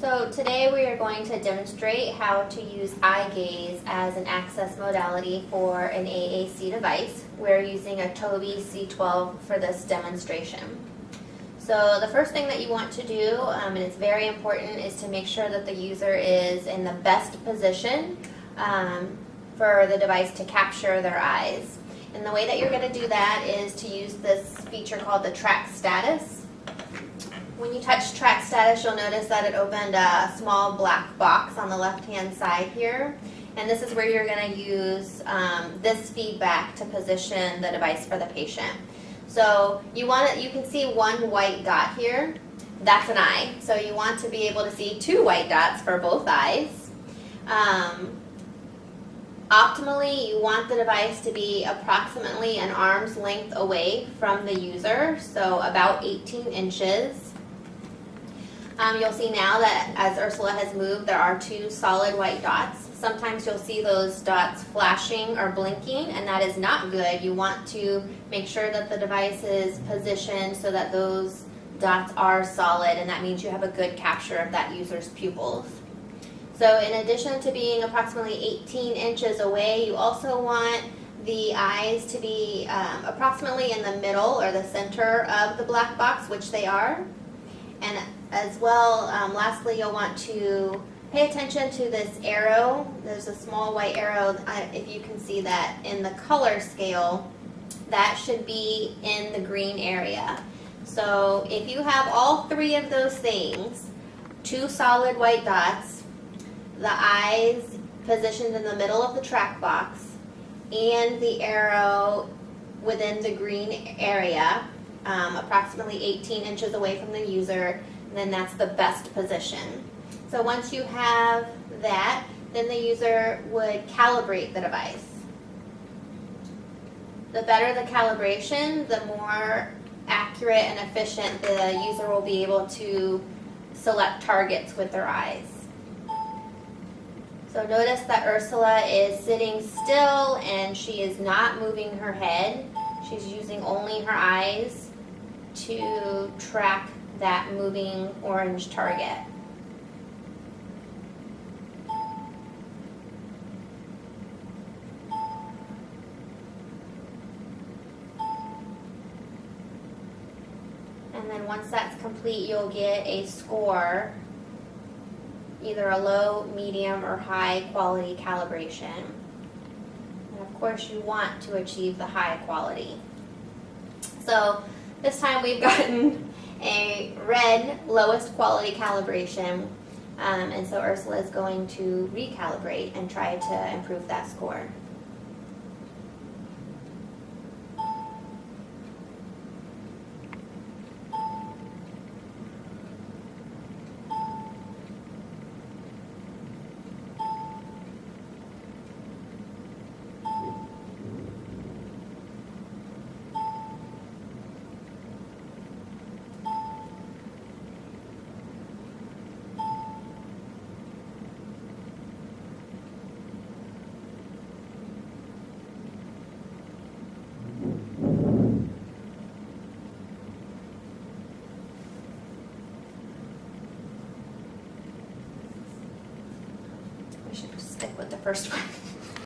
So today we are going to demonstrate how to use eye gaze as an access modality for an AAC device. We're using a Tobii C12 for this demonstration. So the first thing that you want to do, and it's very important, is to make sure that the user is in the best position for the device to capture their eyes. And the way that you're going to do that is to use this feature called the track status. When you touch track status, you'll notice that it opened a small black box on the left-hand side here. And this is where you're going to use this feedback to position the device for the patient. So you can see one white dot here. That's an eye. So you want to be able to see two white dots for both eyes. Optimally, you want the device to be approximately an arm's length away from the user, so about 18 inches. You'll see now that as Ursula has moved, there are two solid white dots. Sometimes you'll see those dots flashing or blinking, and that is not good. You want to make sure that the device is positioned so that those dots are solid, and that means you have a good capture of that user's pupils. So in addition to being approximately 18 inches away, you also want the eyes to be approximately in the middle or the center of the black box, which they are. And as well, lastly, you'll want to pay attention to this arrow. There's a small white arrow, if you can see that in the color scale, that should be in the green area. So if you have all three of those things, two solid white dots, the eyes positioned in the middle of the track box, and the arrow within the green area, approximately 18 inches away from the user, then that's the best position. So once you have that, then the user would calibrate the device. The better the calibration, the more accurate and efficient the user will be able to select targets with their eyes. So notice that Ursula is sitting still and she is not moving her head. She's using only her eyes to track that moving orange target. And then once that's complete, you'll get a score, either a low, medium, or high quality calibration. And of course you want to achieve the high quality. So this time we've gotten a red lowest quality calibration, and so Ursula is going to recalibrate and try to improve that score. We should stick with the first one.